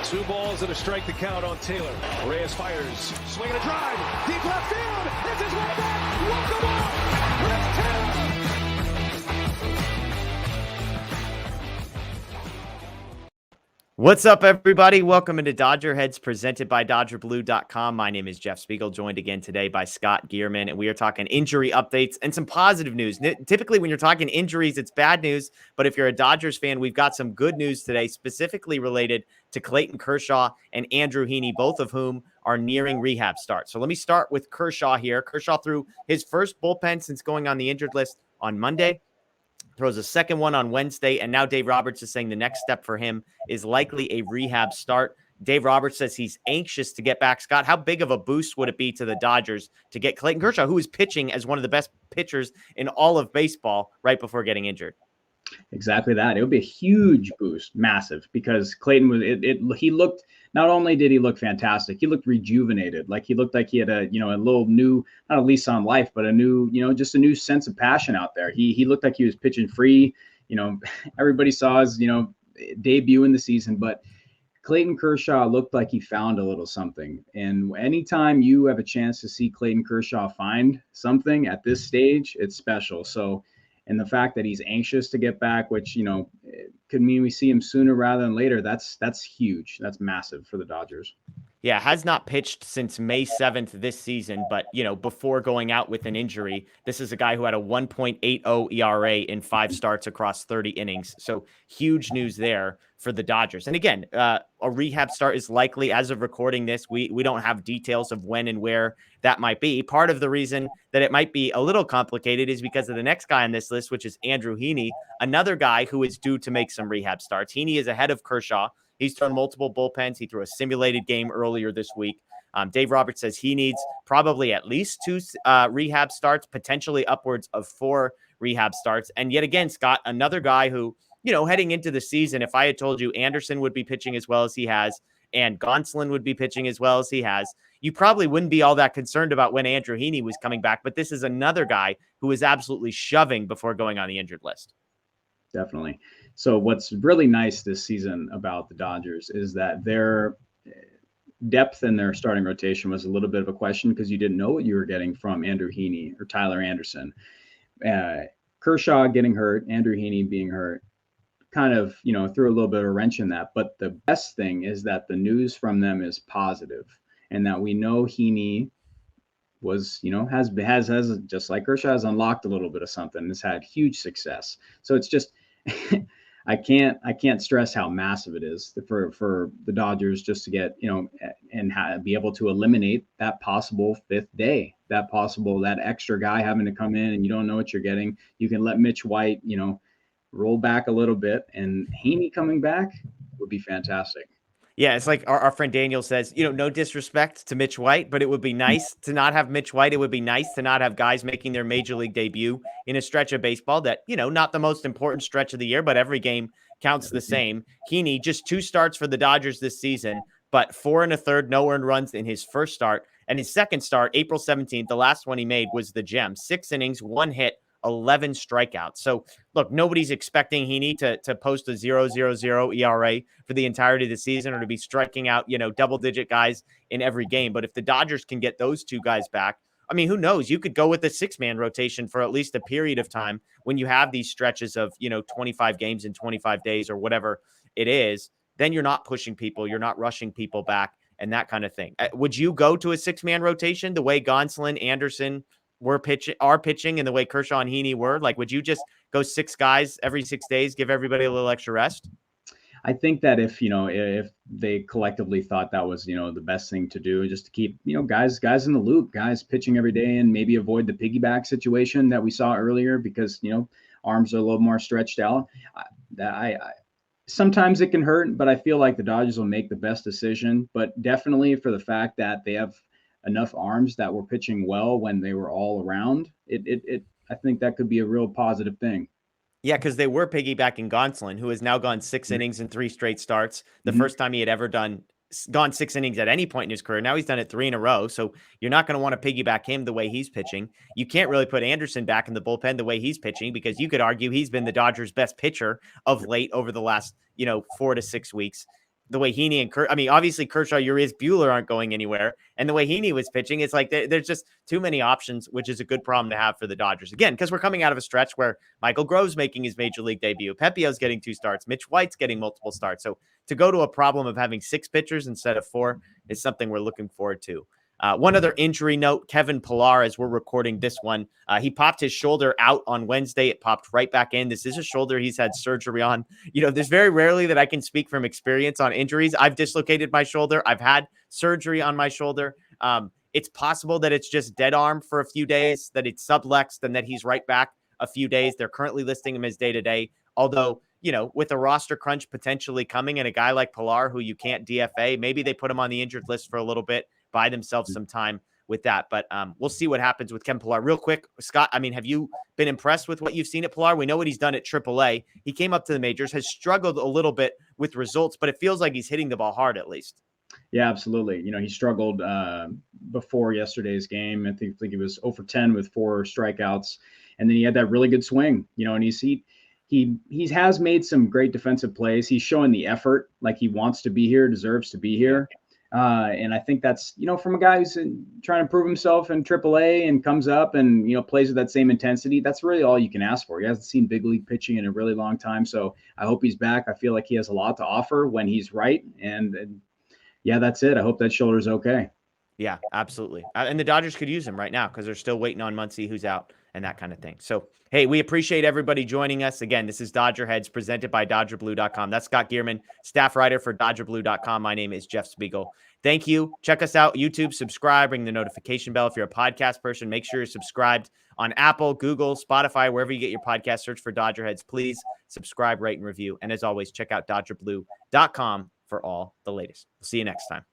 Two balls and a strike to count on Taylor. Reyes fires, swinging a drive, deep left field. It's his way back. Walk the ball. Reyes Taylor. What's up, everybody? Welcome into DodgerHeads, presented by DodgerBlue.com. My name is Jeff Spiegel, joined again today by Scott Geirman, and we are talking injury updates and some positive news. Typically, when you're talking injuries, it's bad news, but if you're a Dodgers fan, we've got some good news today, specifically related to Clayton Kershaw and Andrew Heaney, both of whom are nearing rehab start. So let me start with Kershaw here. Kershaw threw his first bullpen since going on the injured list on Monday. Throws a second one on Wednesday, and now Dave Roberts is saying the next step for him is likely a rehab start. Dave Roberts says he's anxious to get back. Scott, how big of a boost would it be to the Dodgers to get Clayton Kershaw, who is pitching as one of the best pitchers in all of baseball, right before getting injured? Exactly that. It would be a huge boost, massive, because Clayton was. He looked. Not only did he look fantastic, he looked rejuvenated. Like he looked like he had a little new, not a lease on life, but a new, just a new sense of passion out there. He looked like he was pitching free. Everybody saw his debut in the season, but Clayton Kershaw looked like he found a little something. And anytime you have a chance to see Clayton Kershaw find something at this stage, it's special. So. And the fact that he's anxious to get back, which, could mean we see him sooner rather than later. That's huge. That's massive for the Dodgers. Yeah, has not pitched since May 7th this season, but, before going out with an injury, this is a guy who had a 1.80 ERA in 5 starts across 30 innings. So huge news there for the Dodgers. And again, a rehab start is likely. As of recording this, we don't have details of when and where that might be. Part of the reason that it might be a little complicated is because of the next guy on this list, which is Andrew Heaney, another guy who is due to make some rehab starts. Heaney is ahead of Kershaw. He's thrown multiple bullpens. He threw a simulated game earlier this week. Dave Roberts says he needs probably at least 2 rehab starts, potentially upwards of 4 rehab starts. And yet again, Scott, another guy who, heading into the season, if I had told you Anderson would be pitching as well as he has and Gonsolin would be pitching as well as he has, you probably wouldn't be all that concerned about when Andrew Heaney was coming back. But this is another guy who is absolutely shoving before going on the injured list. Definitely. So what's really nice this season about the Dodgers is that their depth in their starting rotation was a little bit of a question because you didn't know what you were getting from Andrew Heaney or Tyler Anderson. Kershaw getting hurt, Andrew Heaney being hurt, kind of, threw a little bit of a wrench in that. But the best thing is that the news from them is positive, and that we know Heaney was, has just like Kershaw has unlocked a little bit of something. Has had huge success. So it's just, I can't stress how massive it is for the Dodgers just to get, and be able to eliminate that possible 5th day, that extra guy having to come in and you don't know what you're getting. You can let Mitch White, roll back a little bit, and Heaney coming back would be fantastic. Yeah, it's like our friend Daniel says, no disrespect to Mitch White, but it would be nice to not have Mitch White. It would be nice to not have guys making their major league debut in a stretch of baseball that, not the most important stretch of the year, but every game counts the same. Heaney, just 2 starts for the Dodgers this season, but 4 1/3 no earned runs in his first start. And his second start, April 17th, the last one he made was the gem. 6 innings, 1 hit, 11 strikeouts. So look, nobody's expecting Heaney to post a 0.00 ERA for the entirety of the season or to be striking out, double-digit guys in every game. But if the Dodgers can get those 2 guys back, I mean, who knows? You could go with a 6-man rotation for at least a period of time when you have these stretches of, 25 games in 25 days or whatever it is. Then you're not pushing people. You're not rushing people back and that kind of thing. Would you go to a 6-man rotation the way Gonsolin, Anderson are pitching and the way Kershaw and Heaney were? Like, would you just go 6 guys every 6 days, give everybody a little extra rest? I think that if they collectively thought that was, the best thing to do, just to keep, guys in the loop, guys pitching every day, and maybe avoid the piggyback situation that we saw earlier because, arms are a little more stretched out. I sometimes it can hurt, but I feel like the Dodgers will make the best decision, but definitely for the fact that they have enough arms that were pitching well when they were all around, I think that could be a real positive thing. Yeah, because they were piggybacking Gonsolin, who has now gone 6 innings in 3 straight starts. The first time he had ever gone 6 innings at any point in his career. Now he's done it 3 in a row. So you're not going to want to piggyback him the way he's pitching. You can't really put Anderson back in the bullpen the way he's pitching because you could argue he's been the Dodgers' best pitcher of late over the last, 4 to 6 weeks. the way Heaney and I mean, obviously Kershaw, Urias, Buehler aren't going anywhere. And the way Heaney was pitching, it's like there's just too many options, which is a good problem to have for the Dodgers. Again, because we're coming out of a stretch where Michael Grove's making his major league debut. Pepio's getting 2 starts. Mitch White's getting multiple starts. So to go to a problem of having 6 pitchers instead of 4 is something we're looking forward to. One other injury note, Kevin Pillar, as we're recording this one, he popped his shoulder out on Wednesday. It popped right back in. This is a shoulder he's had surgery on. There's very rarely that I can speak from experience on injuries. I've dislocated my shoulder. I've had surgery on my shoulder. It's possible that it's just dead arm for a few days, that it's sublexed, and that he's right back a few days. They're currently listing him as day-to-day, although, with a roster crunch potentially coming and a guy like Pillar who you can't DFA, maybe they put him on the injured list for a little bit, buy themselves some time with that. But we'll see what happens with Kevin Pillar. Real quick, Scott, I mean, have you been impressed with what you've seen at Pillar? We know what he's done at AAA. He came up to the majors, has struggled a little bit with results, but it feels like he's hitting the ball hard at least. Yeah, absolutely. He struggled before yesterday's game. I think he was 0 for 10 with 4 strikeouts. And then he had that really good swing, and he has made some great defensive plays. He's showing the effort, like he wants to be here, deserves to be here. And I think that's, from a guy who's trying to prove himself in AAA and comes up and, plays with that same intensity. That's really all you can ask for. He hasn't seen big league pitching in a really long time. So I hope he's back. I feel like he has a lot to offer when he's right. And yeah, that's it. I hope that shoulder's okay. Yeah, absolutely. And the Dodgers could use him right now because they're still waiting on Muncy, who's out, and that kind of thing. So, hey, we appreciate everybody joining us. Again, this is Dodger Heads presented by DodgerBlue.com. That's Scott Geirman, staff writer for DodgerBlue.com. My name is Jeff Spiegel. Thank you. Check us out, YouTube, subscribe, ring the notification bell. If you're a podcast person, make sure you're subscribed on Apple, Google, Spotify, wherever you get your podcast. Search for Dodger Heads. Please subscribe, rate, and review. And as always, check out DodgerBlue.com for all the latest. We'll see you next time.